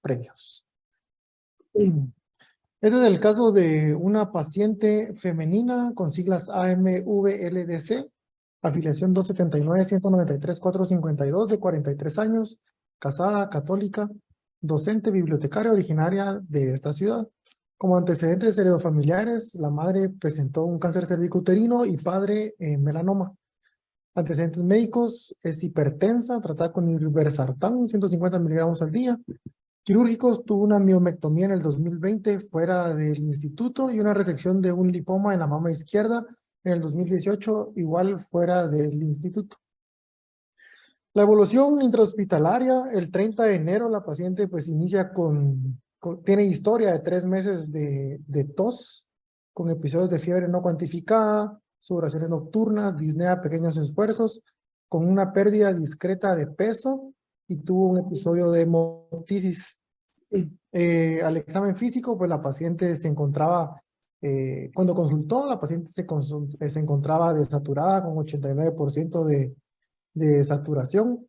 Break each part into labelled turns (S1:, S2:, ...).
S1: previos. Este es el caso de una paciente femenina con siglas AMVLDC, afiliación 279-193-452, de 43 años, casada, católica, docente, bibliotecaria, originaria de esta ciudad. Como antecedentes heredofamiliares, la madre presentó un cáncer cervicouterino y padre melanoma. Antecedentes médicos: es hipertensa, tratada con irbesartán, 150 miligramos al día. Quirúrgicos: tuvo una miomectomía en el 2020 fuera del instituto y una resección de un lipoma en la mama izquierda en el 2018, igual fuera del instituto. La evolución intrahospitalaria: el 30 de enero la paciente pues inicia tiene historia de 3 meses de tos, con episodios de fiebre no cuantificada, sudoraciones nocturnas, disnea, pequeños esfuerzos, con una pérdida discreta de peso y tuvo un episodio de hemoptisis. Al examen físico, pues la paciente se encontraba, cuando consultó, la paciente se encontraba desaturada con 89% de saturación.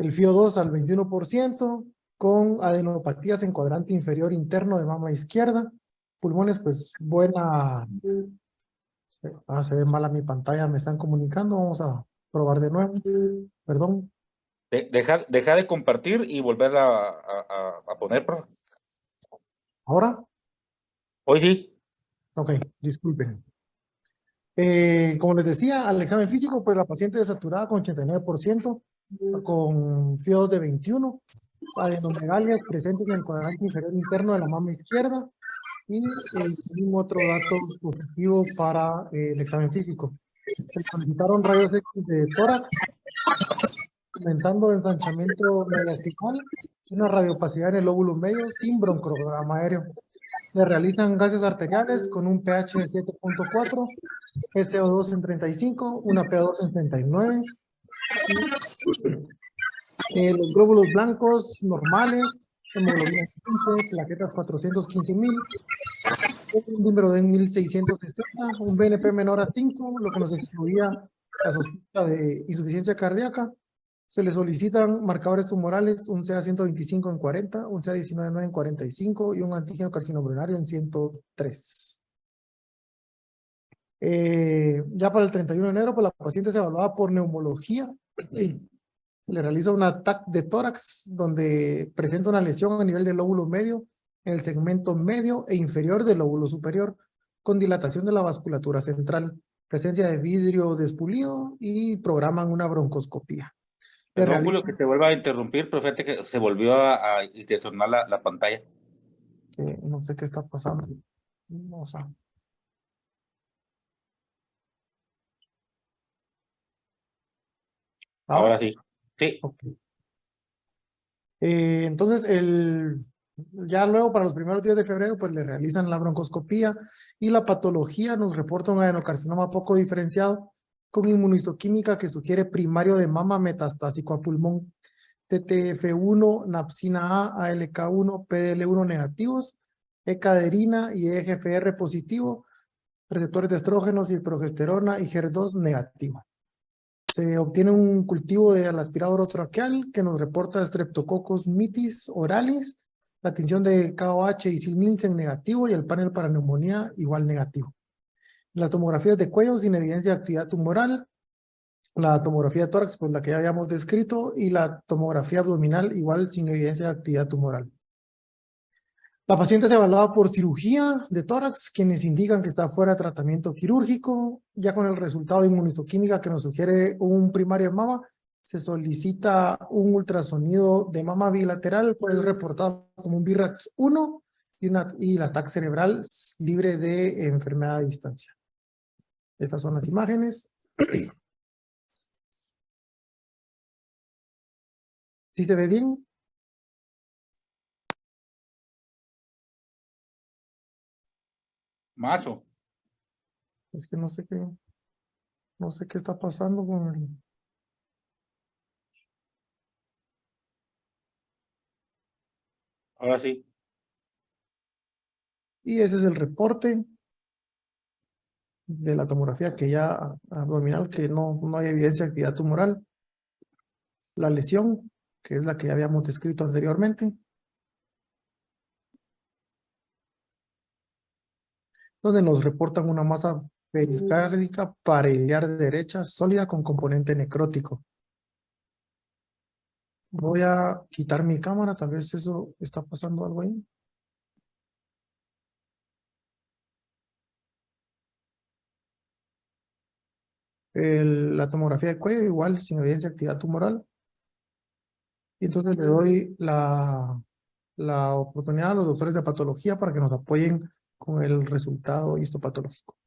S1: El FIO2 al 21%, con adenopatías en cuadrante inferior interno de mama izquierda. Pulmones, pues buena. Se ve mal a mi pantalla, me están comunicando. Vamos a probar de nuevo. Perdón.
S2: Deja de compartir y volver a poner, profe.
S1: ¿Ahora?
S2: Hoy sí.
S1: Ok, disculpen. Como les decía, al examen físico, pues la paciente desaturada con 89%, con FIO2 de 21, adenomegalias presentes en el cuadrante inferior interno de la mama izquierda y ningún otro dato positivo para el examen físico. Se solicitaron rayos X de tórax, aumentando ensanchamiento mediastinal y una radiopacidad en el lóbulo medio sin broncograma aéreo. Le realizan gases arteriales con un pH de 7.4, SO2 en 35, una PO2 en 39. Los glóbulos blancos normales, hemoglobina 15, plaquetas 415,000, un número de 1660, un BNP menor a 5, lo que nos excluía la sospecha de insuficiencia cardíaca. Se le solicitan marcadores tumorales, un CA125 en 40, un CA19 en 45 y un antígeno carcinogenorio en 103. Ya para el 31 de enero, pues la paciente se evaluaba por neumología. Le realiza un TAC de tórax, donde presenta una lesión a nivel del lóbulo medio, en el segmento medio e inferior del lóbulo superior, con dilatación de la vasculatura central, presencia de vidrio despulido y programan una broncoscopía.
S2: Perdón, Julio, que te vuelva a interrumpir, pero fíjate que se volvió a intersonar la pantalla.
S1: No sé qué está pasando. O sea.
S2: Ahora sí. Sí.
S1: Okay. Entonces, ya luego para los primeros días de febrero, pues le realizan la broncoscopía y la patología nos reporta un adenocarcinoma poco diferenciado con inmunohistoquímica que sugiere primario de mama metastásico a pulmón, TTF1, napsina A, ALK1, PDL1 negativos, ecaderina y EGFR positivo, receptores de estrógenos y progesterona y HER2 negativo. Se obtiene un cultivo de al aspirado orotraqueal que nos reporta Streptococcus mitis oralis, la tinción de KOH y Sil-Nielsen negativo y el panel para neumonía igual negativo. Las tomografías de cuello sin evidencia de actividad tumoral, la tomografía de tórax, pues la que ya habíamos descrito, y la tomografía abdominal igual sin evidencia de actividad tumoral. La paciente se evaluaba por cirugía de tórax, quienes indican que está fuera de tratamiento quirúrgico. Ya con el resultado de inmunohistoquímica que nos sugiere un primario de mama, se solicita un ultrasonido de mama bilateral, pues es reportado como un BIRAX 1 y la TAC cerebral libre de enfermedad a distancia. Estas son las imágenes. ¿Sí se ve bien?
S2: Mazo.
S1: Es que no sé qué está pasando con el...
S2: Ahora sí.
S1: Y ese es el reporte de la tomografía que ya abdominal, que no hay evidencia de actividad tumoral. la lesión, que es la que ya habíamos descrito anteriormente, donde nos reportan una masa pericárdica pariliar derecha sólida con componente necrótico. Voy a quitar mi cámara, tal vez eso está pasando algo ahí. La tomografía de cuello igual, sin evidencia de actividad tumoral. Y entonces le doy la oportunidad a los doctores de patología para que nos apoyen con el resultado histopatológico.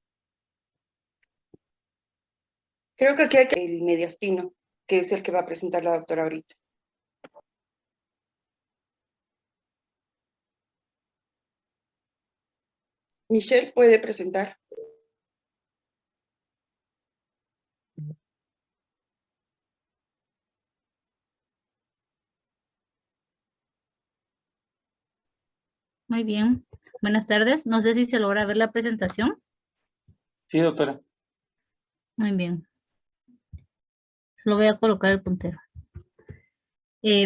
S3: Creo que aquí hay el mediastino, que es el que va a presentar la doctora ahorita. Michelle puede presentar.
S4: Muy bien. Buenas tardes. No sé si se logra ver la presentación.
S2: Sí, doctora.
S4: Muy bien. Lo voy a colocar el puntero.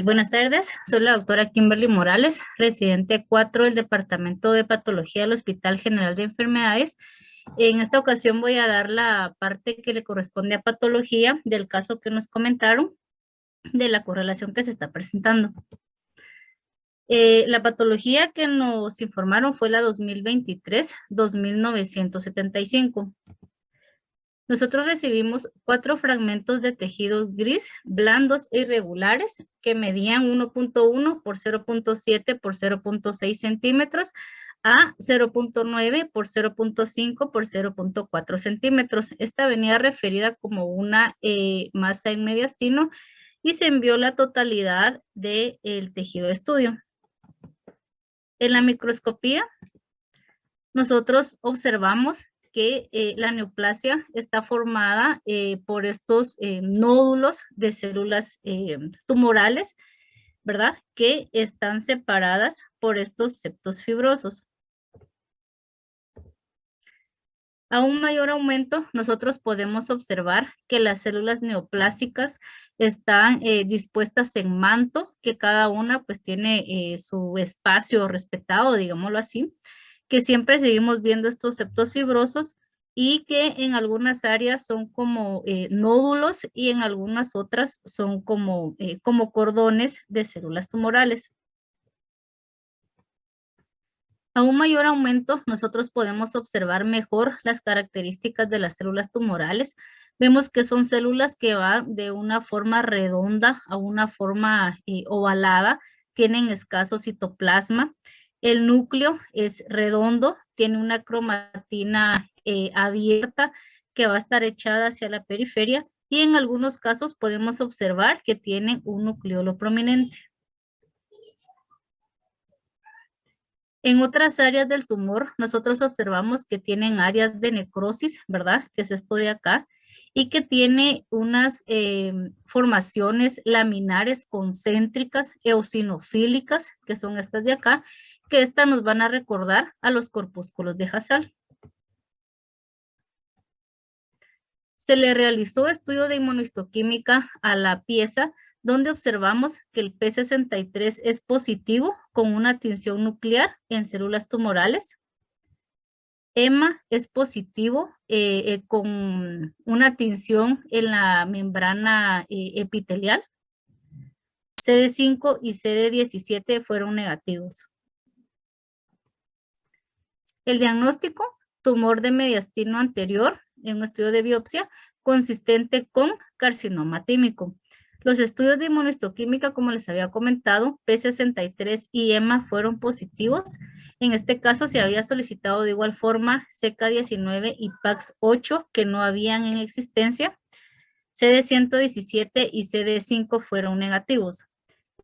S4: Buenas tardes. Soy la doctora Kimberly Morales, residente 4 del Departamento de Patología del Hospital General de Enfermedades. En esta ocasión voy a dar la parte que le corresponde a patología del caso que nos comentaron, de la correlación que se está presentando. La patología que nos informaron fue la 2023-2975. Nosotros recibimos 4 fragmentos de tejidos gris, blandos e irregulares, que medían 1.1 por 0.7 por 0.6 centímetros a 0.9 por 0.5 por 0.4 centímetros. Esta venía referida como una masa en mediastino y se envió la totalidad del tejido de estudio. En la microscopía, nosotros observamos que la neoplasia está formada por estos nódulos de células tumorales, ¿verdad? Que están separadas por estos septos fibrosos. A un mayor aumento, nosotros podemos observar que las células neoplásicas están dispuestas en manto, que cada una pues tiene su espacio respetado, digámoslo así, que siempre seguimos viendo estos septos fibrosos y que en algunas áreas son como nódulos y en algunas otras son como cordones de células tumorales. A un mayor aumento, nosotros podemos observar mejor las características de las células tumorales. Vemos que son células que van de una forma redonda a una forma ovalada, tienen escaso citoplasma. El núcleo es redondo, tiene una cromatina abierta que va a estar echada hacia la periferia y en algunos casos podemos observar que tienen un nucleolo prominente. En otras áreas del tumor, nosotros observamos que tienen áreas de necrosis, ¿verdad? Que es esto de acá, y que tiene unas formaciones laminares concéntricas eosinofílicas, que son estas de acá, que estas nos van a recordar a los corpúsculos de Hassall. Se le realizó estudio de inmunohistoquímica a la pieza, donde observamos que el P63 es positivo con una tinción nuclear en células tumorales. EMA es positivo con una tinción en la membrana epitelial. CD5 y CD17 fueron negativos. El diagnóstico, tumor de mediastino anterior en un estudio de biopsia consistente con carcinoma tímico. Los estudios de inmunohistoquímica, como les había comentado, P63 y EMA fueron positivos. En este caso se había solicitado de igual forma CK19 y PAX8 que no habían en existencia. CD117 y CD5 fueron negativos.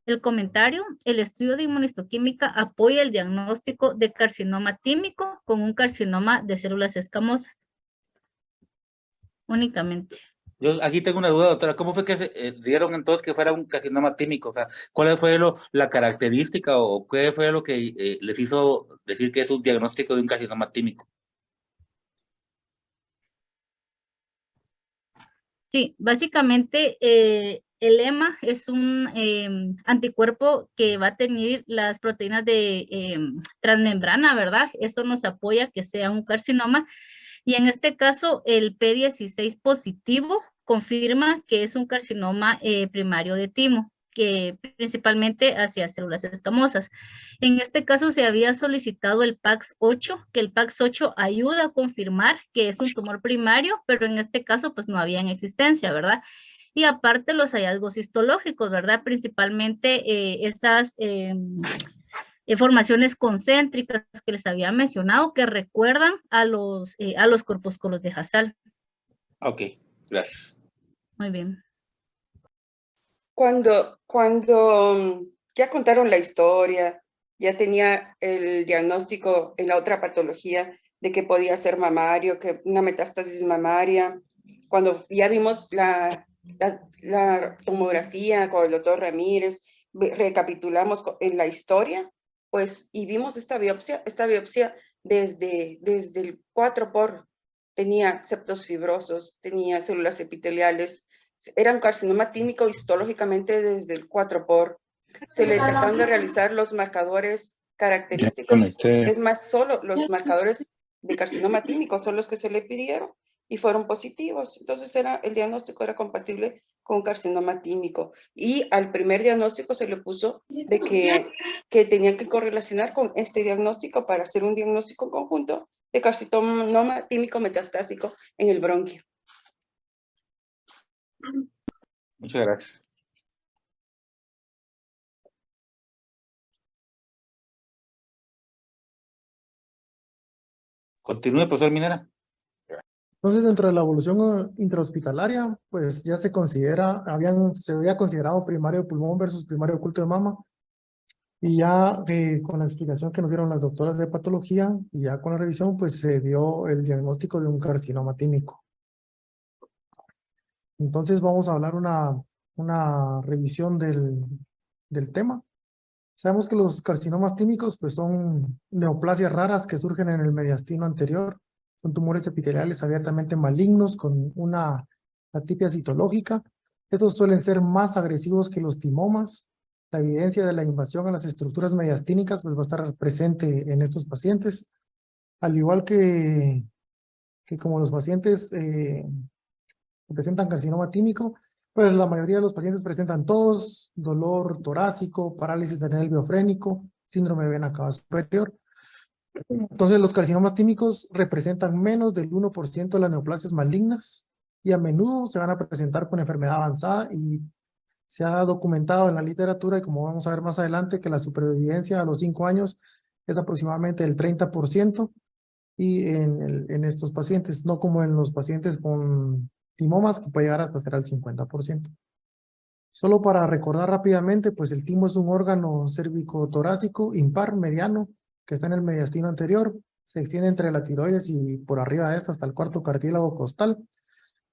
S4: El comentario, el estudio de inmunohistoquímica apoya el diagnóstico de carcinoma tímico con un carcinoma de células escamosas. Únicamente.
S2: Yo aquí tengo una duda, doctora. ¿Cómo fue que se dieron entonces que fuera un carcinoma tímico? O sea, ¿cuál fue la característica o qué fue lo que les hizo decir que es un diagnóstico de un carcinoma tímico?
S4: Sí, básicamente el EMA es un anticuerpo que va a tener las proteínas de transmembrana, ¿verdad? Eso nos apoya que sea un carcinoma. Y en este caso, el P16 positivo confirma que es un carcinoma primario de timo, que principalmente hacia células escamosas. En este caso se había solicitado el PAX8, que el PAX8 ayuda a confirmar que es un tumor primario, pero en este caso pues no había en existencia, ¿verdad? Y aparte los hallazgos histológicos, ¿verdad? Principalmente esas formaciones concéntricas que les había mencionado que recuerdan a los corpúsculos de Hassall.
S2: Ok, gracias.
S4: Muy bien.
S3: Cuando ya contaron la historia, ya tenía el diagnóstico en la otra patología de que podía ser mamario, que una metástasis mamaria, cuando ya vimos la tomografía con el doctor Ramírez, recapitulamos en la historia, pues, y vimos esta biopsia desde el 4 por, tenía septos fibrosos, tenía células epiteliales, era un carcinoma tímico histológicamente desde el 4 por. Se le trataron de realizar los marcadores característicos, es más, solo los marcadores de carcinoma tímico son los que se le pidieron y fueron positivos. Entonces el diagnóstico era compatible con carcinoma tímico. Y al primer diagnóstico se le puso de que tenía que correlacionar con este diagnóstico para hacer un diagnóstico conjunto de carcinoma tímico metastásico en el bronquio.
S2: Muchas gracias. Continúe, profesor Minera.
S1: Entonces, dentro de la evolución intrahospitalaria, pues ya se había considerado primario de pulmón versus primario oculto de mama. Y ya con la explicación que nos dieron las doctoras de patología, y ya con la revisión, pues se dio el diagnóstico de un carcinoma tímico. Entonces vamos a hablar una revisión del tema. Sabemos que los carcinomas tímicos pues son neoplasias raras que surgen en el mediastino anterior. Son tumores epiteliales abiertamente malignos con una atipia citológica. Estos suelen ser más agresivos que los timomas. La evidencia de la invasión a las estructuras mediastínicas pues va a estar presente en estos pacientes. Al igual que como los pacientes que presentan carcinoma tímico, pues la mayoría de los pacientes presentan tos, dolor torácico, parálisis del nervio frénico, síndrome de vena cava superior. Entonces los carcinomas tímicos representan menos del 1% de las neoplasias malignas y a menudo se van a presentar con enfermedad avanzada y se ha documentado en la literatura, y como vamos a ver más adelante, que la supervivencia a los 5 años es aproximadamente el 30% y en estos pacientes, no como en los pacientes con timomas, que puede llegar hasta ser al 50%. Solo para recordar rápidamente, pues el timo es un órgano cérvico-torácico impar mediano que está en el mediastino anterior, se extiende entre la tiroides y por arriba de esta hasta el cuarto cartílago costal.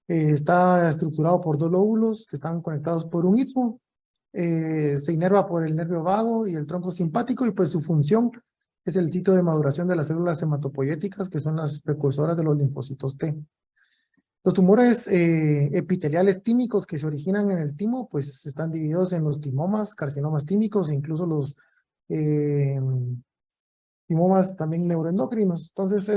S1: Está estructurado por 2 lóbulos que están conectados por un istmo. Se inerva por el nervio vago y el tronco simpático, y pues su función es el sitio de maduración de las células hematopoyéticas, que son las precursoras de los linfocitos T. Los tumores epiteliales tímicos que se originan en el timo, pues están divididos en los timomas, carcinomas tímicos e incluso los timomas también neuroendocrinos. Entonces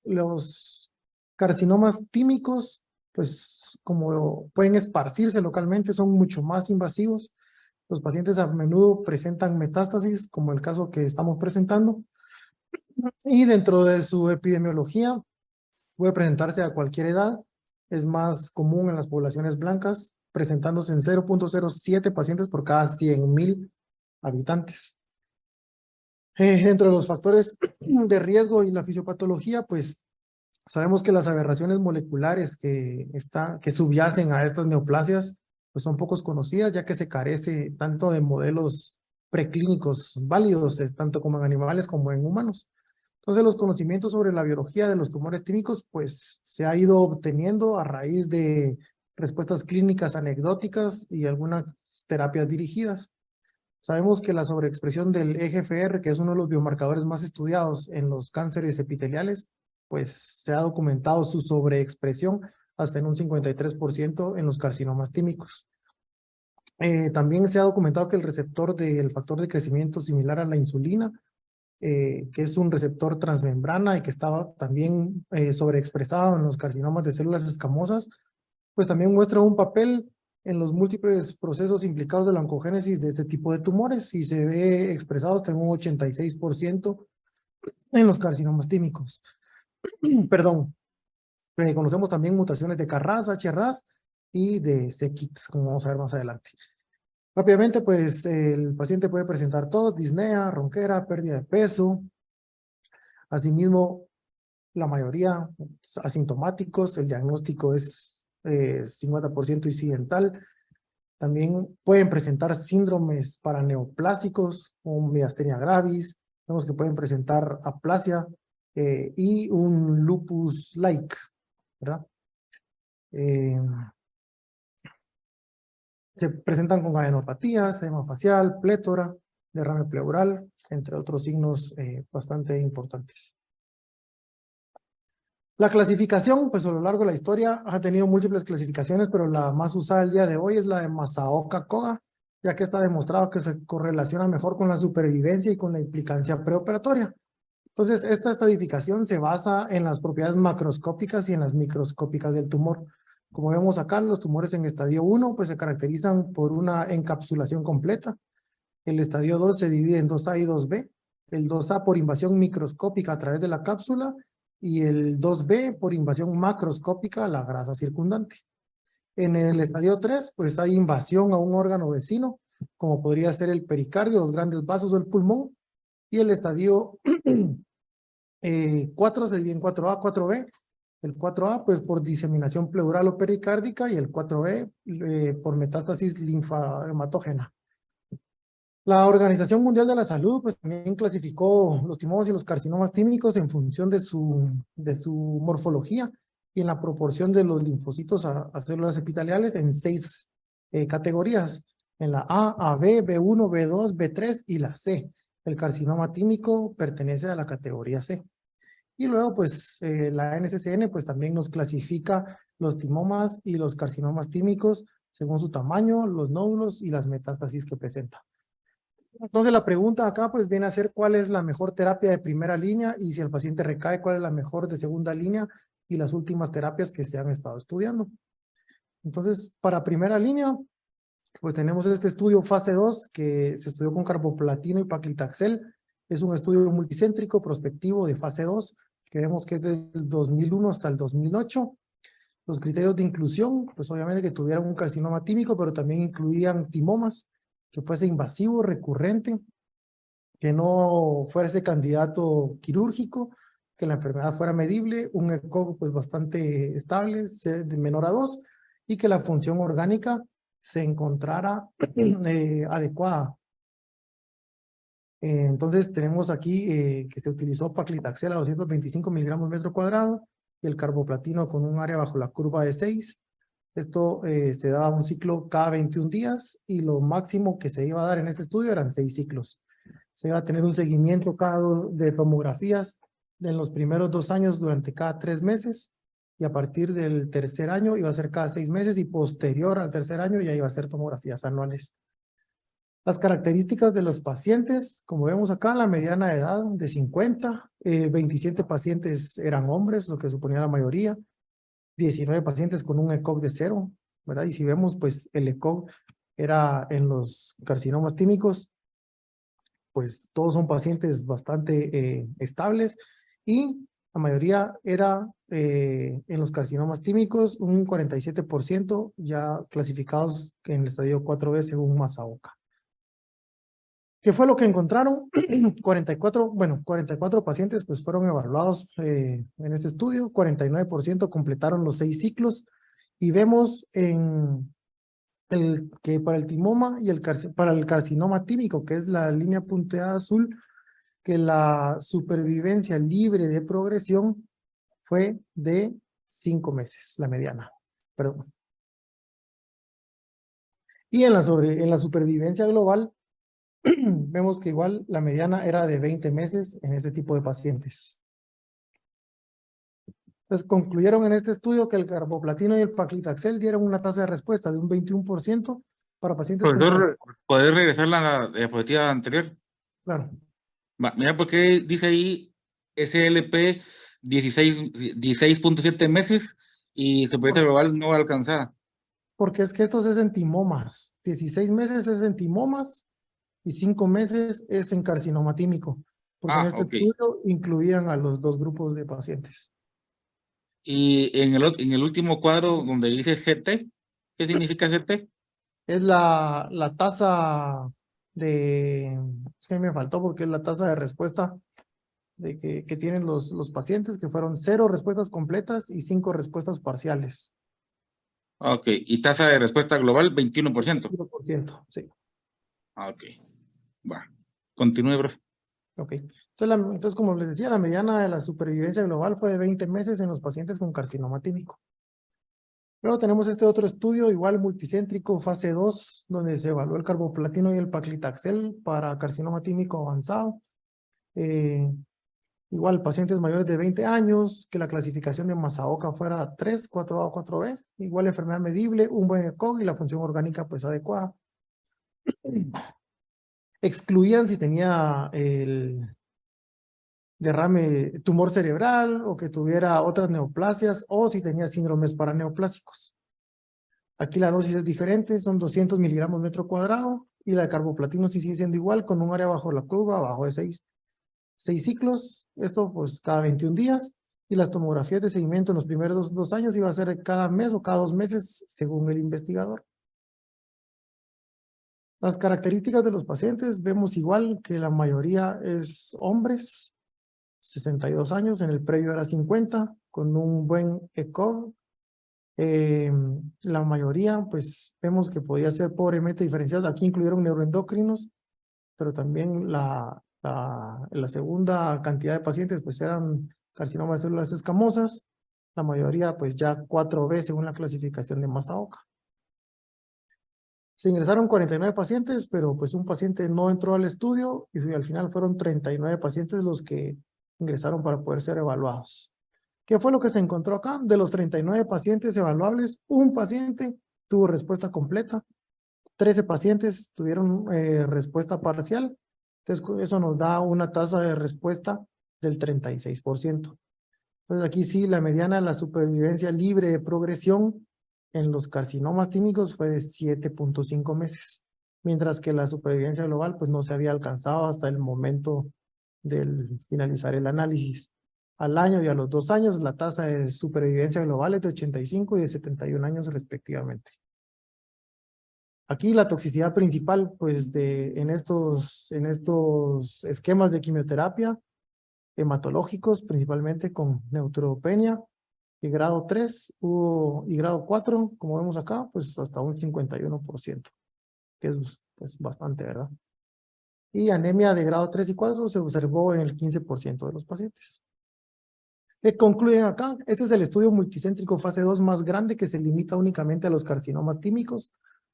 S1: los carcinomas tímicos, pues como pueden esparcirse localmente, son mucho más invasivos. Los pacientes a menudo presentan metástasis, como el caso que estamos presentando. Y dentro de su epidemiología, puede presentarse a cualquier edad. Es más común en las poblaciones blancas, presentándose en 0.07 pacientes por cada 100,000 habitantes. Dentro de los factores de riesgo y la fisiopatología, pues sabemos que las aberraciones moleculares que subyacen a estas neoplasias pues son pocos conocidas, ya que se carece tanto de modelos preclínicos válidos, tanto como en animales como en humanos. Entonces los conocimientos sobre la biología de los tumores tímicos pues se ha ido obteniendo a raíz de respuestas clínicas anecdóticas y algunas terapias dirigidas. Sabemos que la sobreexpresión del EGFR, que es uno de los biomarcadores más estudiados en los cánceres epiteliales, pues se ha documentado su sobreexpresión hasta en un 53% en los carcinomas tímicos. También se ha documentado que el receptor del factor de crecimiento similar a la insulina, que es un receptor transmembrana y que estaba también sobreexpresado en los carcinomas de células escamosas, pues también muestra un papel en los múltiples procesos implicados de la oncogénesis de este tipo de tumores y se ve expresado hasta en un 86% en los carcinomas tímicos. Perdón. Conocemos también mutaciones de KRAS, HRAS y de c-KIT, como vamos a ver más adelante. Rápidamente, pues el paciente puede presentar tos, disnea, ronquera, pérdida de peso. Asimismo, la mayoría asintomáticos, el diagnóstico es 50% incidental. También pueden presentar síndromes paraneoplásicos, o miastenia gravis. Vemos que pueden presentar aplasia y un lupus-like, ¿verdad? Se presentan con adenopatías, edema facial, plétora, derrame pleural, entre otros signos bastante importantes. La clasificación, pues a lo largo de la historia ha tenido múltiples clasificaciones, pero la más usada el día de hoy es la de Masaoka-Koga, ya que está demostrado que se correlaciona mejor con la supervivencia y con la implicancia preoperatoria. Entonces, esta estratificación se basa en las propiedades macroscópicas y en las microscópicas del tumor. Como vemos acá, los tumores en estadio 1 pues se caracterizan por una encapsulación completa. El estadio 2 se divide en 2A y 2B. El 2A por invasión microscópica a través de la cápsula y el 2B por invasión macroscópica a la grasa circundante. En el estadio 3 pues hay invasión a un órgano vecino, como podría ser el pericardio, los grandes vasos o el pulmón. Y el estadio 4 se divide en 4A, 4B. El 4A, pues por diseminación pleural o pericárdica, y el 4B por metástasis linfahematógena. La Organización Mundial de la Salud, pues también clasificó los timomas y los carcinomas tímicos en función de su morfología y en la proporción de los linfocitos a células epiteliales en 6 categorías. En la A, B, B1, B2, B3 y la C. El carcinoma tímico pertenece a la categoría C. Y luego, pues, la NCCN, pues, también nos clasifica los timomas y los carcinomas tímicos según su tamaño, los nódulos y las metástasis que presenta. Entonces, la pregunta acá, pues, viene a ser cuál es la mejor terapia de primera línea y si el paciente recae, cuál es la mejor de segunda línea y las últimas terapias que se han estado estudiando. Entonces, para primera línea, pues, tenemos este estudio fase 2 que se estudió con carboplatino y paclitaxel. Es un estudio multicéntrico prospectivo de fase 2, que vemos que es del 2001 hasta el 2008. Los criterios de inclusión, pues obviamente que tuvieran un carcinoma tímico, pero también incluían timomas, que fuese invasivo, recurrente, que no fuera ese candidato quirúrgico, que la enfermedad fuera medible, un ECOG pues bastante estable, de menor a 2, y que la función orgánica se encontrara adecuada. Entonces tenemos aquí que se utilizó paclitaxel a 225 miligramos metro cuadrado y el carboplatino con un área bajo la curva de 6. Esto se daba un ciclo cada 21 días y lo máximo que se iba a dar en este estudio eran 6 ciclos. Se iba a tener un seguimiento de tomografías en los primeros 2 años durante cada 3 meses y a partir del tercer año iba a ser cada 6 meses y posterior al tercer año ya iba a ser tomografías anuales. Las características de los pacientes, como vemos acá, la mediana edad de 50, 27 pacientes eran hombres, lo que suponía la mayoría, 19 pacientes con un ECOG de 0, ¿verdad? Y si vemos, pues el ECOG era en los carcinomas tímicos, pues todos son pacientes bastante estables y la mayoría era en los carcinomas tímicos, un 47% ya clasificados en el estadio 4B según Masaoka. ¿Qué fue lo que encontraron? 44 pacientes pues fueron evaluados en este estudio, 49% completaron los 6 ciclos y vemos que para el timoma y para el carcinoma tímico, que es la línea punteada azul, que la supervivencia libre de progresión fue de 5 meses, la mediana. Perdón. Y en la supervivencia global, vemos que igual la mediana era de 20 meses en este tipo de pacientes. Entonces concluyeron en este estudio que el carboplatino y el paclitaxel dieron una tasa de respuesta de un 21% para pacientes con
S2: Profesor, ¿podés regresar la diapositiva anterior?
S1: claro.
S2: Mira por qué dice ahí SLP 16.7 meses y supervivencia global no va a alcanzar.
S1: Porque es que estos es en timomas. 16 meses es en timomas y 5 meses es en carcinoma tímico. Porque en este
S2: Ok.
S1: estudio incluían a los dos grupos de pacientes.
S2: Y en el último cuadro donde dice CT, ¿qué significa CT?
S1: Es la tasa de... Es que me faltó porque es la tasa de respuesta que tienen los pacientes, que fueron 0 respuestas completas y 5 respuestas parciales.
S2: Ok. Y tasa de respuesta global, 21%.
S1: 1%, sí.
S2: Ok. Va. Continúe, bro.
S1: Ok. Entonces, como les decía, la mediana de la supervivencia global fue de 20 meses en los pacientes con carcinoma tímico. Luego tenemos este otro estudio, igual multicéntrico, fase 2, donde se evaluó el carboplatino y el paclitaxel para carcinoma tímico avanzado. Igual pacientes mayores de 20 años, que la clasificación de Masaoka fuera 3, 4A o 4B. Igual enfermedad medible, un buen ECOG y la función orgánica pues adecuada. Excluían si tenía el derrame, tumor cerebral o que tuviera otras neoplasias o si tenía síndromes paraneoplásicos. Aquí la dosis es diferente, son 200 miligramos metro cuadrado y la de carboplatino sí sigue siendo igual con un área bajo la curva, abajo de 6 ciclos, esto pues cada 21 días y las tomografías de seguimiento en los primeros 2 años iba a ser cada mes o cada 2 meses según el investigador. Las características de los pacientes vemos igual que la mayoría es hombres, 62 años, en el previo era 50, con un buen ECOG. La mayoría, pues, vemos que podía ser pobremente diferenciados. Aquí incluyeron neuroendocrinos, pero también la segunda cantidad de pacientes, pues, eran carcinomas de células escamosas. La mayoría, pues, ya 4B según la clasificación de Masaoka. Se ingresaron 49 pacientes, pero pues un paciente no entró al estudio y al final fueron 39 pacientes los que ingresaron para poder ser evaluados. ¿Qué fue lo que se encontró acá? De los 39 pacientes evaluables, un paciente tuvo respuesta completa, 13 pacientes tuvieron respuesta parcial, entonces eso nos da una tasa de respuesta del 36%. Entonces aquí sí, la mediana de la supervivencia libre de progresión en los carcinomas tímicos fue de 7.5 meses, mientras que la supervivencia global pues no se había alcanzado hasta el momento del finalizar el análisis. Al año y a los 2 años la tasa de supervivencia global es de 85 y de 71 años respectivamente. Aquí la toxicidad principal pues en estos esquemas de quimioterapia hematológicos, principalmente con neutropenia, y grado 3 y grado 4, como vemos acá, pues hasta un 51%, que es pues, bastante, ¿verdad? Y anemia de grado 3 y 4 se observó en el 15% de los pacientes. Concluyen acá, este es el estudio multicéntrico fase 2 más grande que se limita únicamente a los carcinomas tímicos,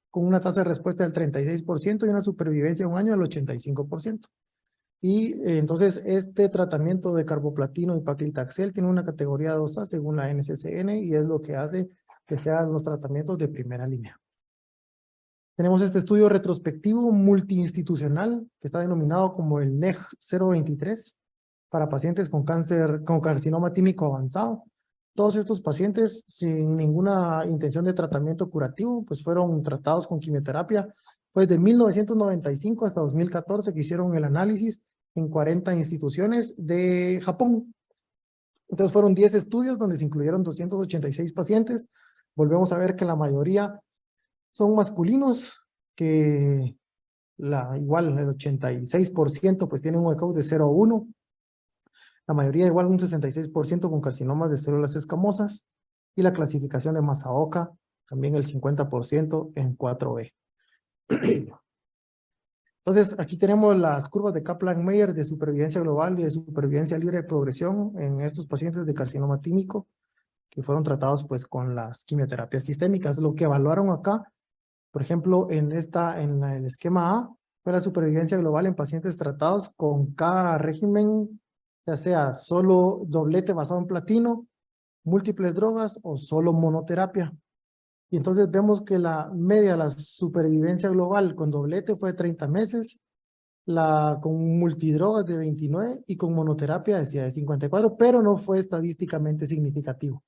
S1: con una tasa de respuesta del 36% y una supervivencia de un año del 85%. Y entonces este tratamiento de carboplatino y paclitaxel tiene una categoría 2A según la NCCN y es lo que hace que sean los tratamientos de primera línea. Tenemos este estudio retrospectivo multiinstitucional que está denominado como el NEG 023 para pacientes con carcinoma tímico avanzado. Todos estos pacientes sin ninguna intención de tratamiento curativo pues fueron tratados con quimioterapia. Pues de 1995 hasta 2014 que hicieron el análisis en 40 instituciones de Japón. Entonces fueron 10 estudios donde se incluyeron 286 pacientes. Volvemos a ver que la mayoría son masculinos, que igual el 86% pues tienen un ECOG de 0 a 1. La mayoría igual un 66% con carcinomas de células escamosas. Y la clasificación de Masaoka también el 50% en 4B. Entonces, aquí tenemos las curvas de Kaplan-Meier de supervivencia global y de supervivencia libre de progresión en estos pacientes de carcinoma tímico que fueron tratados pues con las quimioterapias sistémicas. Lo que evaluaron acá, por ejemplo, en el esquema A, fue la supervivencia global en pacientes tratados con cada régimen, ya sea solo doblete basado en platino, múltiples drogas o solo monoterapia. Y entonces vemos que la media, la supervivencia global con doblete fue de 30 meses, la con multidrogas de 29 y con monoterapia decía de 54, pero no fue estadísticamente significativo.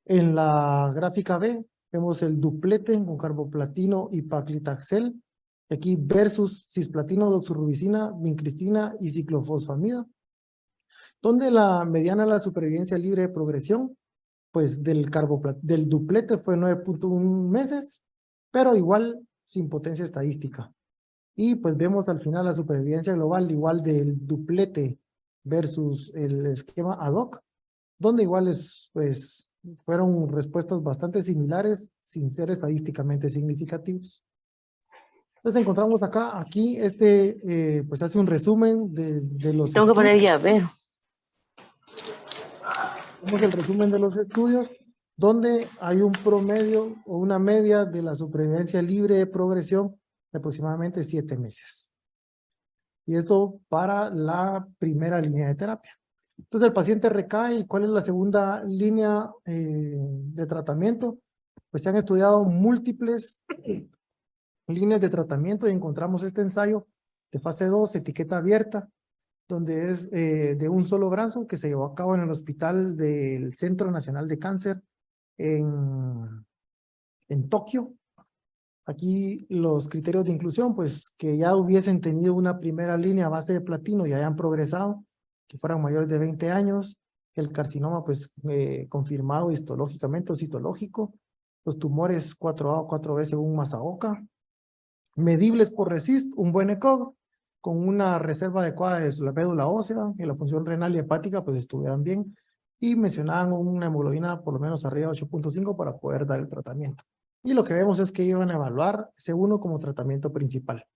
S1: En la gráfica B vemos el duplete con carboplatino y paclitaxel, aquí versus cisplatino, doxorubicina, vincristina y ciclofosfamida, donde la mediana de la supervivencia libre de progresión, pues del duplete fue 9.1 meses, pero igual sin potencia estadística. Y pues vemos al final la supervivencia global igual del duplete versus el esquema ad hoc, donde iguales pues fueron respuestas bastante similares sin ser estadísticamente significativos. Entonces encontramos aquí pues hace un resumen de los
S5: Tengo que poner
S1: estudios.
S5: ya, ver.
S1: Vemos el resumen de los estudios, donde hay un promedio o una media de la supervivencia libre de progresión de aproximadamente 7 meses. Y esto para la primera línea de terapia. Entonces el paciente recae, ¿y cuál es la segunda línea de tratamiento? Pues se han estudiado múltiples líneas de tratamiento y encontramos este ensayo de fase 2, etiqueta abierta, donde es de un solo brazo que se llevó a cabo en el hospital del Centro Nacional de Cáncer en Tokio. Aquí los criterios de inclusión, pues que ya hubiesen tenido una primera línea a base de platino y hayan progresado, que fueran mayores de 20 años, el carcinoma pues confirmado histológicamente o citológico, los tumores 4A o 4B según Masaoka, medibles por RECIST, un buen ECOG, con una reserva adecuada de la médula ósea y la función renal y hepática pues estuvieran bien, y mencionaban una hemoglobina por lo menos arriba de 8.5 para poder dar el tratamiento. Y lo que vemos es que iban a evaluar C1 como tratamiento principal.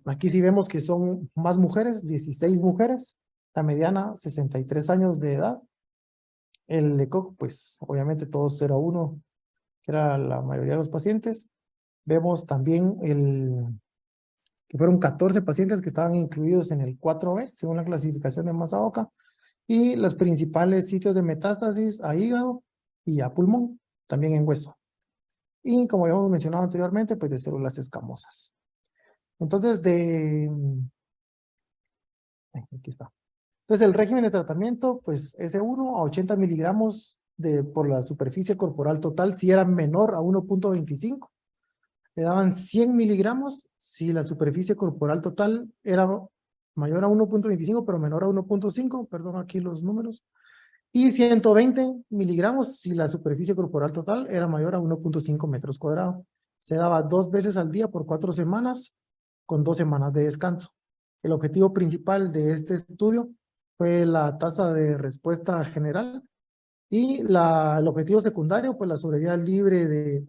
S1: Aquí sí vemos que son más mujeres, 16 mujeres, la mediana 63 años de edad. El ECOG, pues obviamente todos 0-1, que era la mayoría de los pacientes. Vemos también que fueron 14 pacientes que estaban incluidos en el 4B, según la clasificación de Masaoka, y los principales sitios de metástasis a hígado y a pulmón, también en hueso. Y como habíamos mencionado anteriormente, pues de células escamosas. Entonces, aquí está. Entonces, el régimen de tratamiento, pues S1 a 80 miligramos por la superficie corporal total, si era menor a 1.25. Le daban 100 miligramos si la superficie corporal total era mayor a 1.25, pero menor a 1.5, perdón aquí los números. Y 120 miligramos si la superficie corporal total era mayor a 1.5 metros cuadrados. Se daba 2 veces al día por 4 semanas, con 2 semanas de descanso. El objetivo principal de este estudio fue la tasa de respuesta general y el objetivo secundario, pues la sobrevida libre de,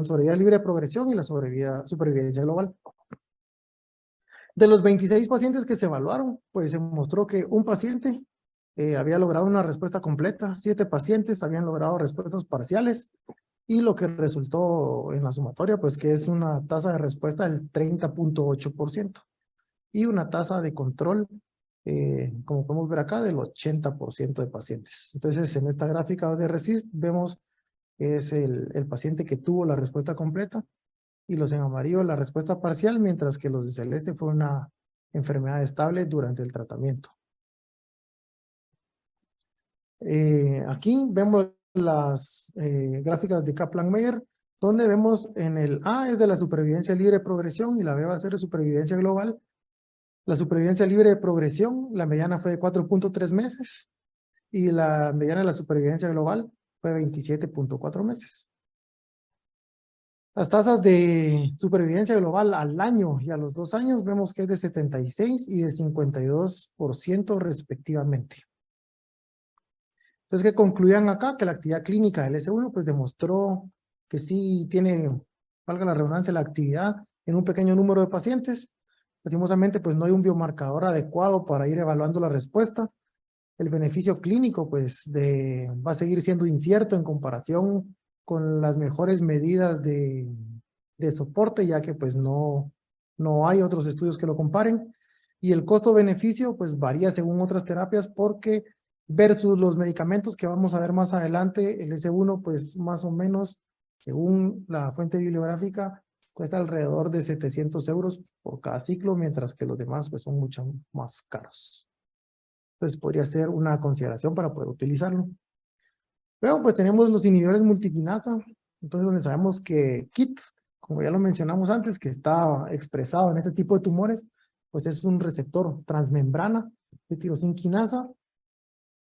S1: sobrevida libre de progresión y la supervivencia global. De los 26 pacientes que se evaluaron, pues se mostró que un paciente había logrado una respuesta completa, 7 pacientes habían logrado respuestas parciales, y lo que resultó en la sumatoria, pues que es una tasa de respuesta del 30.8%, y una tasa de control, como podemos ver acá, del 80% de pacientes. Entonces, en esta gráfica de RECIST vemos que es el paciente que tuvo la respuesta completa, y los en amarillo la respuesta parcial, mientras que los de celeste fue una enfermedad estable durante el tratamiento. Aquí vemos las gráficas de Kaplan-Meier, donde vemos en el A es de la supervivencia libre de progresión y la B va a ser de supervivencia global. La supervivencia libre de progresión, la mediana fue de 4.3 meses y la mediana de la supervivencia global fue 27.4 meses. Las tasas de supervivencia global al año y a los 2 años vemos que es de 76 y de 52% respectivamente. Entonces, que concluían acá que la actividad clínica del S1 pues demostró que sí tiene, valga la redundancia, la actividad en un pequeño número de pacientes. Lastimosamente, pues no hay un biomarcador adecuado para ir evaluando la respuesta. El beneficio clínico pues va a seguir siendo incierto en comparación con las mejores medidas de soporte, ya que pues no hay otros estudios que lo comparen. Y el costo-beneficio pues varía según otras terapias porque versus los medicamentos que vamos a ver más adelante. El S1, pues más o menos, según la fuente bibliográfica, cuesta alrededor de 700 euros por cada ciclo, mientras que los demás pues son mucho más caros. Entonces podría ser una consideración para poder utilizarlo. Luego pues tenemos los inhibidores multiquinasa, entonces donde sabemos que KIT, como ya lo mencionamos antes, que está expresado en este tipo de tumores, pues es un receptor transmembrana de tirosina quinasa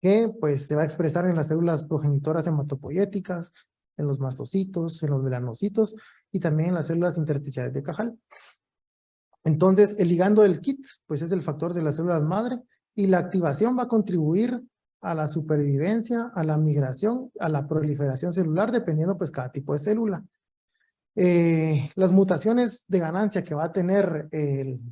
S1: que pues se va a expresar en las células progenitoras hematopoyéticas, en los mastocitos, en los melanocitos y también en las células intersticiales de Cajal. Entonces, el ligando del KIT, pues es el factor de las células madre y la activación va a contribuir a la supervivencia, a la migración, a la proliferación celular, dependiendo pues cada tipo de célula. Las mutaciones de ganancia que va a tener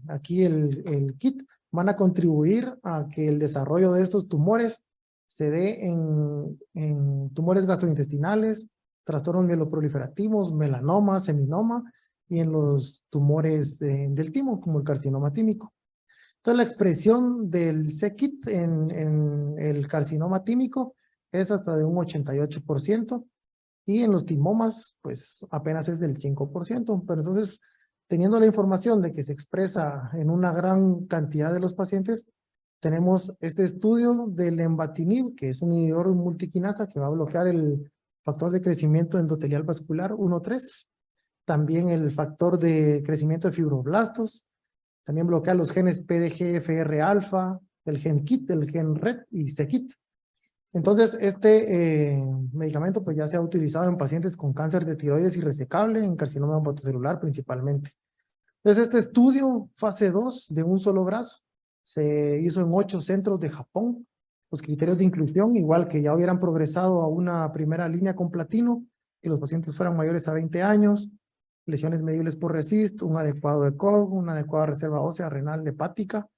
S1: aquí el KIT van a contribuir a que el desarrollo de estos tumores se dé en tumores gastrointestinales, trastornos mieloproliferativos, melanoma, seminoma y en los tumores del timo, como el carcinoma tímico. Entonces, la expresión del c-KIT en el carcinoma tímico es hasta de un 88%, y en los timomas, pues apenas es del 5%. Pero entonces, teniendo la información de que se expresa en una gran cantidad de los pacientes, tenemos este estudio del lenvatinib, que es un inhibidor multiquinasa que va a bloquear el factor de crecimiento endotelial vascular 1,3, también el factor de crecimiento de fibroblastos, también bloquea los genes PDGFR alfa, el gen KIT, el gen RET y c-KIT. Entonces, este medicamento pues ya se ha utilizado en pacientes con cáncer de tiroides irresecable, en carcinoma hepatocelular principalmente. Entonces, este estudio, fase 2 de un solo brazo, se hizo en 8 centros de Japón. Los criterios de inclusión, igual que ya hubieran progresado a una primera línea con platino, que los pacientes fueran mayores a 20 años, lesiones medibles por RECIST, un adecuado ECOG, una adecuada reserva ósea renal hepática,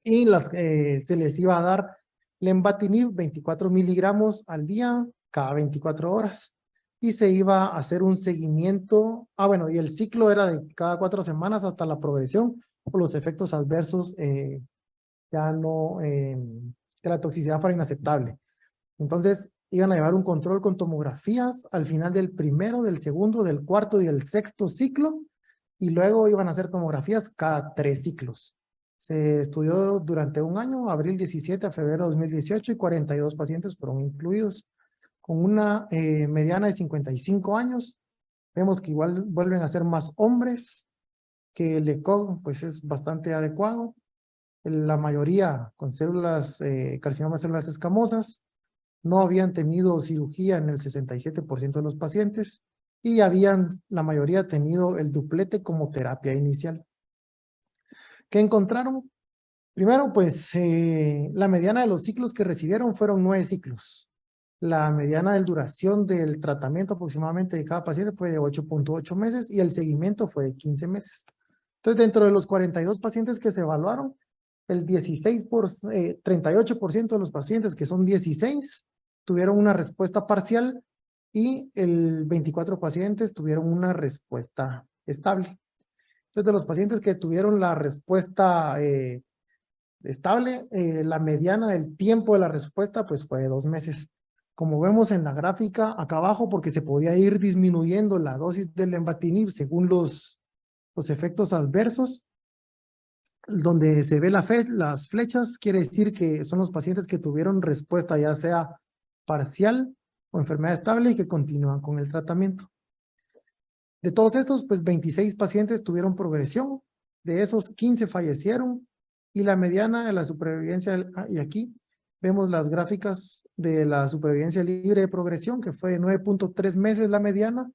S1: y se les iba a dar lenvatinib 24 miligramos al día, cada 24 horas, y se iba a hacer un seguimiento, bueno, y el ciclo era de cada 4 semanas hasta la progresión, o los efectos adversos ya no, que la toxicidad fuera inaceptable. Entonces, iban a llevar un control con tomografías al final del primero, del segundo, del cuarto y del sexto ciclo, y luego iban a hacer tomografías cada 3 ciclos. Se estudió durante un año, abril 17 a febrero 2018, y 42 pacientes fueron incluidos, con una mediana de 55 años. Vemos que igual vuelven a ser más hombres, que el ECOG pues es bastante adecuado, la mayoría con células, carcinoma de células escamosas, no habían tenido cirugía en el 67% de los pacientes, y la mayoría tenido el duplete como terapia inicial. ¿Qué encontraron? Primero, pues, la mediana de los ciclos que recibieron fueron 9 ciclos. La mediana de duración del tratamiento aproximadamente de cada paciente fue de 8.8 meses y el seguimiento fue de 15 meses. Entonces, dentro de los 42 pacientes que se evaluaron, el 38% de los pacientes, que son 16, tuvieron una respuesta parcial y el 24 pacientes tuvieron una respuesta estable. Entonces, de los pacientes que tuvieron la respuesta estable, la mediana del tiempo de la respuesta pues fue de 2 meses. Como vemos en la gráfica acá abajo, porque se podía ir disminuyendo la dosis del lenvatinib según los efectos adversos, donde se ve las flechas, quiere decir que son los pacientes que tuvieron respuesta ya sea parcial o enfermedad estable y que continúan con el tratamiento. De todos estos, pues 26 pacientes tuvieron progresión, de esos 15 fallecieron, y la mediana de la supervivencia, y aquí vemos las gráficas de la supervivencia libre de progresión, que fue de 9.3 meses la mediana,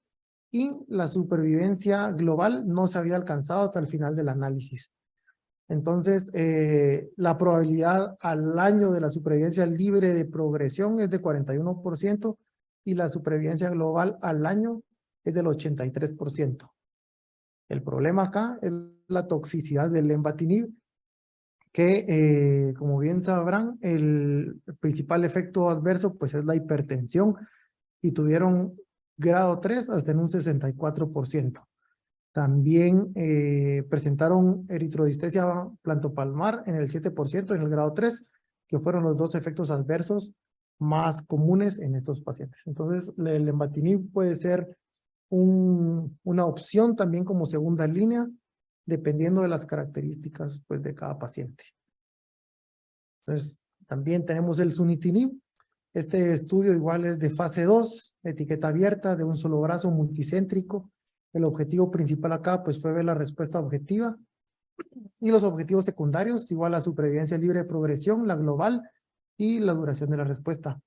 S1: y la supervivencia global no se había alcanzado hasta el final del análisis. Entonces, la probabilidad al año de la supervivencia libre de progresión es de 41%, y la supervivencia global al año es del 83%. El problema acá es la toxicidad del lenvatinib, que como bien sabrán, el principal efecto adverso pues es la hipertensión, y tuvieron grado 3 hasta en un 64%. También presentaron eritrodestesia plantopalmar en el 7% en el grado 3, que fueron los dos efectos adversos más comunes en estos pacientes. Entonces, el lenvatinib puede ser una opción también como segunda línea, dependiendo de las características pues, de cada paciente. Entonces, también tenemos el sunitinib. Este estudio igual es de fase 2, etiqueta abierta, de un solo brazo multicéntrico. El objetivo principal acá pues, fue ver la respuesta objetiva. Y los objetivos secundarios, igual la supervivencia libre de progresión, la global y la duración de la respuesta.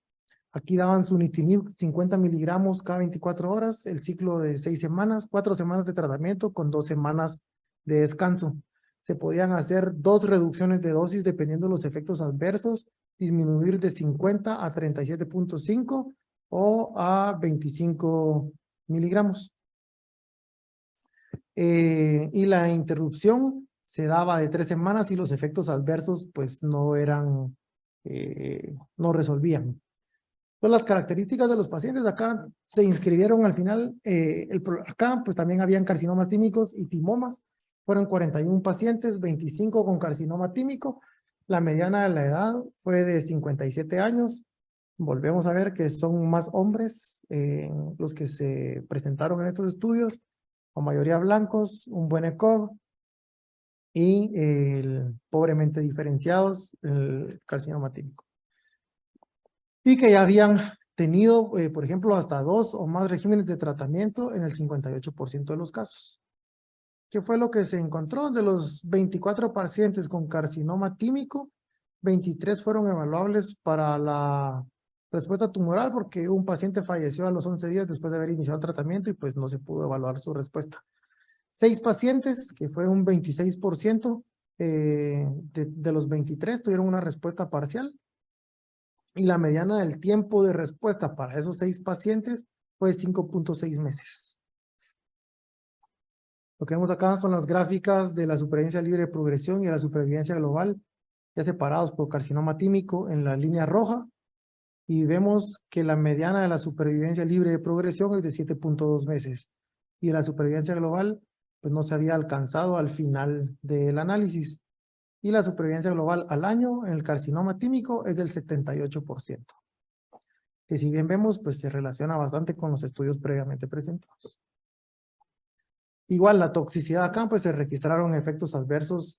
S1: Aquí daban sunitinib 50 miligramos cada 24 horas, el ciclo de 6 semanas, 4 semanas de tratamiento con 2 semanas de descanso. Se podían hacer 2 reducciones de dosis dependiendo de los efectos adversos, disminuir de 50 a 37.5 o a 25 miligramos. Y la interrupción se daba de 3 semanas y los efectos adversos pues no eran, no resolvían. Pues las características de los pacientes acá se inscribieron al final, acá pues también habían carcinomas tímicos y timomas, fueron 41 pacientes, 25 con carcinoma tímico, la mediana de la edad fue de 57 años, volvemos a ver que son más hombres los que se presentaron en estos estudios, la mayoría blancos, un buen ECOG y pobremente diferenciados el carcinoma tímico. Y que ya habían tenido, por ejemplo, hasta 2 o más regímenes de tratamiento en el 58% de los casos. ¿Qué fue lo que se encontró? De los 24 pacientes con carcinoma tímico, 23 fueron evaluables para la respuesta tumoral porque un paciente falleció a los 11 días después de haber iniciado el tratamiento y pues no se pudo evaluar su respuesta. 6 pacientes, que fue un 26%, de los 23 tuvieron una respuesta parcial. Y la mediana del tiempo de respuesta para esos 6 pacientes fue 5.6 meses. Lo que vemos acá son las gráficas de la supervivencia libre de progresión y la supervivencia global, ya separados por carcinoma tímico en la línea roja. Y vemos que la mediana de la supervivencia libre de progresión es de 7.2 meses. Y la supervivencia global pues no se había alcanzado al final del análisis. Y la supervivencia global al año en el carcinoma tímico es del 78%. Que si bien vemos, pues se relaciona bastante con los estudios previamente presentados. Igual la toxicidad acá, pues se registraron efectos adversos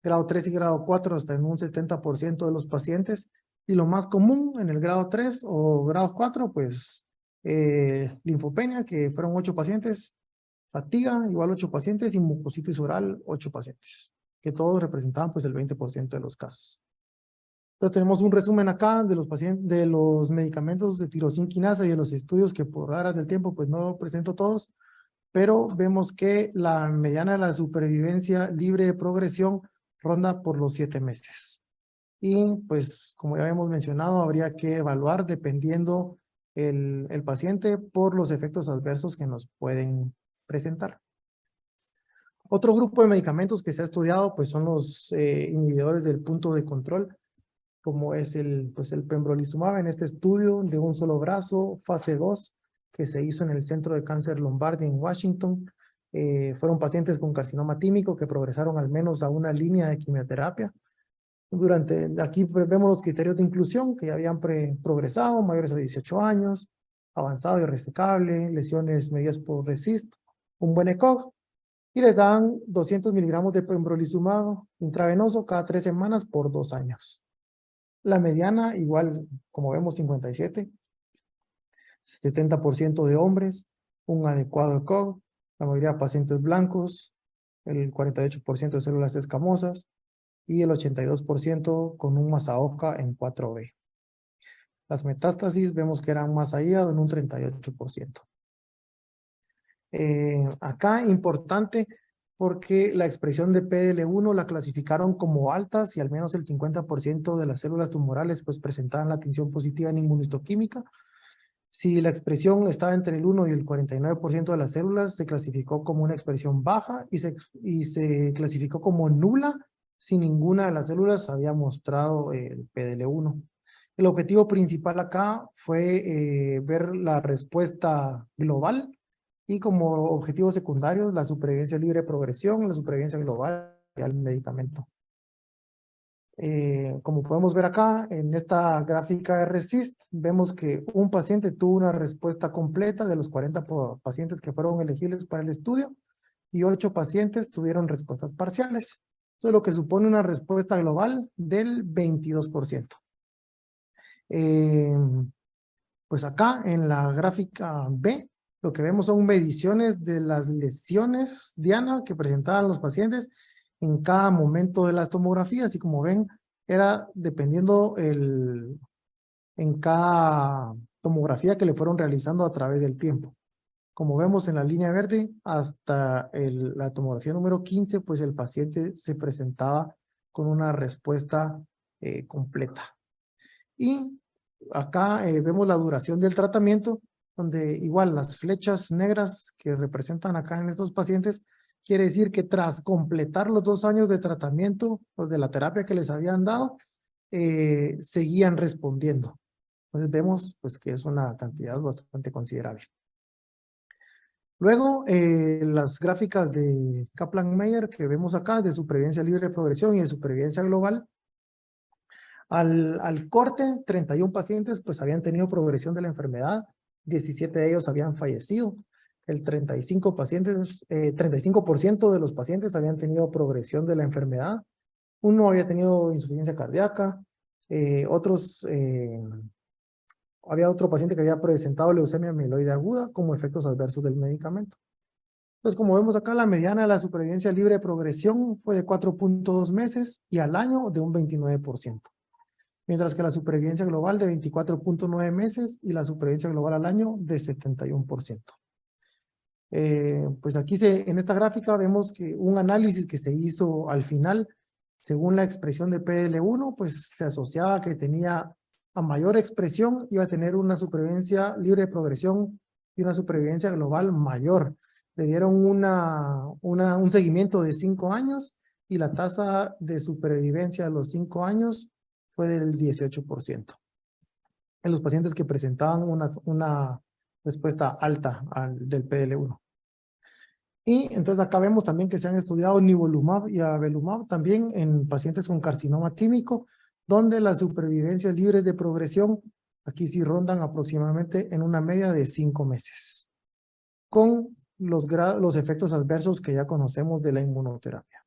S1: grado 3 y grado 4 hasta en un 70% de los pacientes. Y lo más común en el grado 3 o grado 4, pues linfopenia, que fueron 8 pacientes, fatiga, igual 8 pacientes, y mucositis oral, 8 pacientes. Que todos representaban pues el 20% de los casos. Entonces tenemos un resumen acá de los pacientes, de los medicamentos de tirosina quinasa y de los estudios que por horas del tiempo pues no presento todos, pero vemos que la mediana de la supervivencia libre de progresión ronda por los 7 meses. Y pues como ya habíamos mencionado, habría que evaluar dependiendo el paciente por los efectos adversos que nos pueden presentar. Otro grupo de medicamentos que se ha estudiado pues son los inhibidores del punto de control, como es el pembrolizumab en este estudio de un solo brazo, fase 2, que se hizo en el Centro de Cáncer Lombardi en Washington. Fueron pacientes con carcinoma tímico que progresaron al menos a una línea de quimioterapia. Aquí vemos los criterios de inclusión que ya habían progresado, mayores a 18 años, avanzado y resecable, lesiones medidas por RECIST, un buen ECOG, y les dan 200 miligramos de pembrolizumab intravenoso cada 3 semanas por 2 años. La mediana, igual, como vemos, 57, 70% de hombres, un adecuado ECOG, la mayoría de pacientes blancos, el 48% de células escamosas y el 82% con un Masaoka en 4B. Las metástasis vemos que eran más allá en un 38%. Acá importante porque la expresión de PDL1 la clasificaron como altas y al menos el 50% de las células tumorales pues presentaban la tinción positiva en inmunistoquímica. Si la expresión estaba entre el 1 y el 49% de las células, se clasificó como una expresión baja y se clasificó como nula si ninguna de las células había mostrado el PDL1. El objetivo principal acá fue ver la respuesta global y como objetivos secundarios la supervivencia libre de progresión, la supervivencia global y el medicamento. Como podemos ver acá, en esta gráfica de RECIST, vemos que un paciente tuvo una respuesta completa de los 40 pacientes que fueron elegibles para el estudio y 8 pacientes tuvieron respuestas parciales. Eso es lo que supone una respuesta global del 22%. Pues acá en la gráfica B, lo que vemos son mediciones de las lesiones, Diana, que presentaban los pacientes en cada momento de las tomografías, y como ven, era dependiendo en cada tomografía que le fueron realizando a través del tiempo. Como vemos en la línea verde, hasta la tomografía número 15, pues el paciente se presentaba con una respuesta completa. Y acá vemos la duración del tratamiento, donde igual las flechas negras que representan acá en estos pacientes, quiere decir que tras completar los 2 años de tratamiento, o de la terapia que les habían dado, seguían respondiendo. Entonces vemos pues que es una cantidad bastante considerable. Luego, las gráficas de Kaplan-Meier que vemos acá, de supervivencia libre de progresión y de supervivencia global. Al corte, 31 pacientes pues habían tenido progresión de la enfermedad, 17 de ellos habían fallecido. El 35% de los pacientes habían tenido progresión de la enfermedad. Uno había tenido insuficiencia cardíaca, había otro paciente que había presentado leucemia mieloide aguda como efectos adversos del medicamento. Entonces, como vemos acá, la mediana de la supervivencia libre de progresión fue de 4.2 meses y al año de un 29%. Mientras que la supervivencia global de 24.9 meses y la supervivencia global al año de 71%. Pues aquí en esta gráfica vemos que un análisis que se hizo al final, según la expresión de PDL1, pues se asociaba que tenía a mayor expresión, iba a tener una supervivencia libre de progresión y una supervivencia global mayor. Le dieron un seguimiento de 5 años y la tasa de supervivencia a los 5 años fue del 18%. En los pacientes que presentaban una respuesta alta del PDL1. Y entonces acá vemos también que se han estudiado nivolumab y avelumab también en pacientes con carcinoma tímico, donde las supervivencias libres de progresión aquí sí rondan aproximadamente en una media de 5 meses, con los efectos adversos que ya conocemos de la inmunoterapia.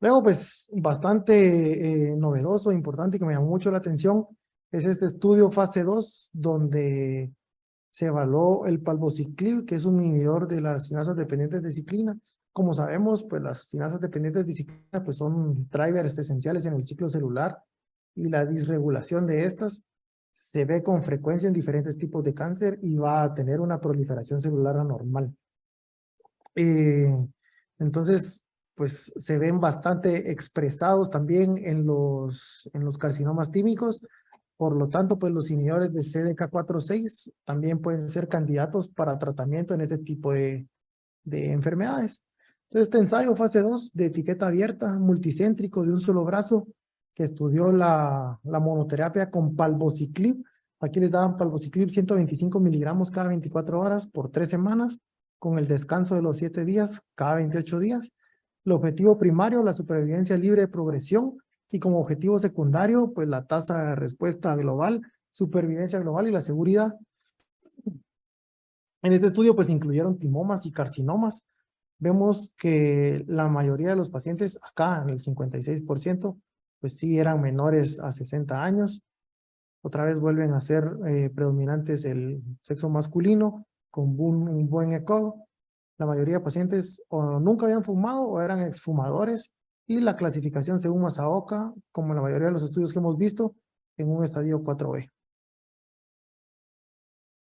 S1: Luego, pues, bastante novedoso, importante y que me llamó mucho la atención, es este estudio fase 2, donde se evaluó el palbociclib, que es un inhibidor de las cinasas dependientes de ciclina. Como sabemos, pues las cinasas dependientes de ciclina pues, son drivers esenciales en el ciclo celular, y la disregulación de estas se ve con frecuencia en diferentes tipos de cáncer y va a tener una proliferación celular anormal. Entonces, pues se ven bastante expresados también en los carcinomas tímicos. Por lo tanto, pues los inhibidores de CDK4/6 también pueden ser candidatos para tratamiento en este tipo de enfermedades. Entonces, este ensayo fase 2 de etiqueta abierta, multicéntrico, de un solo brazo, que estudió la monoterapia con palbociclib. Aquí les daban palbociclib 125 miligramos cada 24 horas por 3 semanas, con el descanso de los 7 días cada 28 días. El objetivo primario, la supervivencia libre de progresión, y como objetivo secundario, pues la tasa de respuesta global, supervivencia global y la seguridad. En este estudio pues incluyeron timomas y carcinomas. Vemos que la mayoría de los pacientes, acá en el 56%, pues sí eran menores a 60 años. Otra vez vuelven a ser predominantes el sexo masculino, con un buen ECOG. La mayoría de pacientes o nunca habían fumado o eran exfumadores, y la clasificación según Masaoka, como la mayoría de los estudios que hemos visto, en un estadio 4B.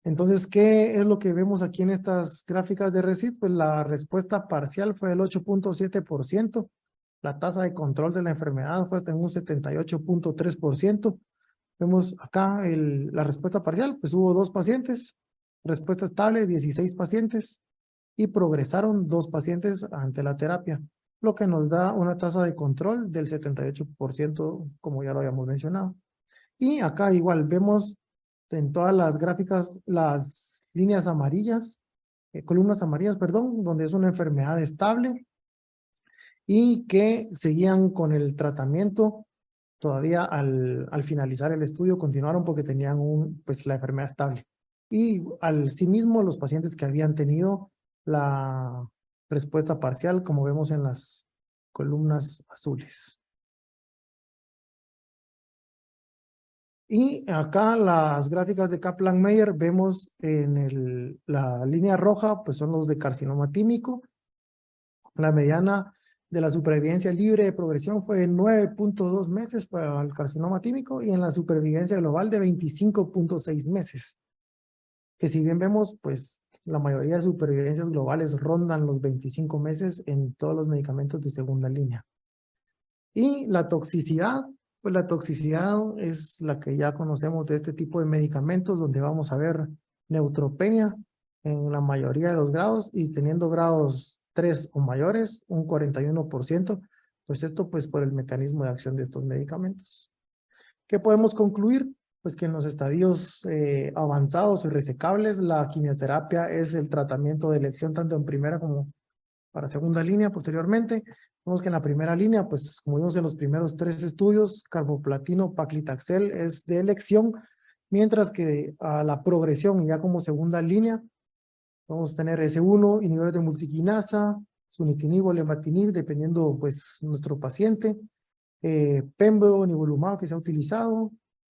S1: Entonces, ¿qué es lo que vemos aquí en estas gráficas de RECIST? Pues la respuesta parcial fue del 8.7%, la tasa de control de la enfermedad fue en un 78.3%. Vemos acá la respuesta parcial, pues hubo 2 pacientes, respuesta estable 16 pacientes, y progresaron 2 pacientes ante la terapia, lo que nos da una tasa de control del 78%, como ya lo habíamos mencionado. Y acá igual vemos en todas las gráficas las líneas amarillas, columnas amarillas, perdón, donde es una enfermedad estable, y que seguían con el tratamiento todavía al finalizar el estudio, continuaron porque tenían pues la enfermedad estable. Y al sí mismo los pacientes que habían tenido la respuesta parcial, como vemos en las columnas azules. Y acá las gráficas de Kaplan-Meier vemos en la línea roja, pues son los de carcinoma tímico. La mediana de la supervivencia libre de progresión fue de 9.2 meses para el carcinoma tímico y en la supervivencia global de 25.6 meses. Que si bien vemos, pues la mayoría de supervivencias globales rondan los 25 meses en todos los medicamentos de segunda línea. Y la toxicidad, pues la toxicidad es la que ya conocemos de este tipo de medicamentos, donde vamos a ver neutropenia en la mayoría de los grados y teniendo grados 3 o mayores, un 41%, pues esto pues por el mecanismo de acción de estos medicamentos. ¿Qué podemos concluir? Pues que en los estadios avanzados y resecables, la quimioterapia es el tratamiento de elección tanto en primera como para segunda línea posteriormente. Vemos que en la primera línea, pues como vimos en los primeros 3 estudios, carboplatino, paclitaxel es de elección, mientras que a la progresión ya como segunda línea, vamos a tener S1, inhibidores de multiquinasa, sunitinib o lenvatinib, dependiendo pues nuestro paciente, pembro, nivolumab que se ha utilizado,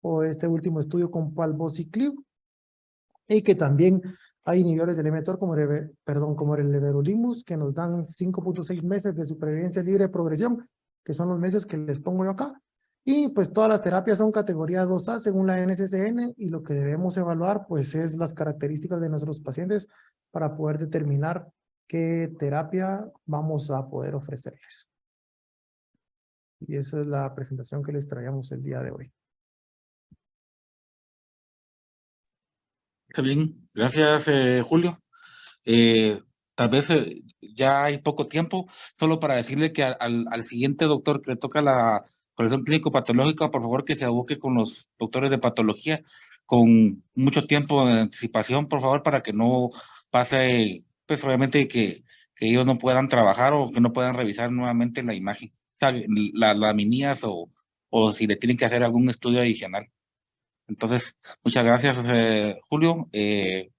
S1: o este último estudio con palbociclib, y que también hay inhibidores del mTOR como el everolimus, que nos dan 5.6 meses de supervivencia libre de progresión, que son los meses que les pongo yo acá. Y pues todas las terapias son categoría 2A según la NCCN, y lo que debemos evaluar pues es las características de nuestros pacientes para poder determinar qué terapia vamos a poder ofrecerles. Y esa es la presentación que les traíamos el día de hoy.
S2: Está bien, gracias Julio. Tal vez ya hay poco tiempo, solo para decirle que al siguiente doctor que le toca la colección clínico-patológica, por favor que se aboque con los doctores de patología con mucho tiempo de anticipación, por favor, para que no pase, pues obviamente que ellos no puedan trabajar o que no puedan revisar nuevamente la imagen, o sea, las laminías o si le tienen que hacer algún estudio adicional. Entonces, muchas gracias, Julio.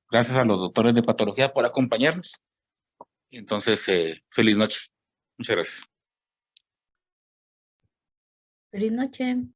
S2: Gracias a los doctores de patología por acompañarnos. Y entonces, feliz noche. Muchas gracias.
S4: Feliz noche.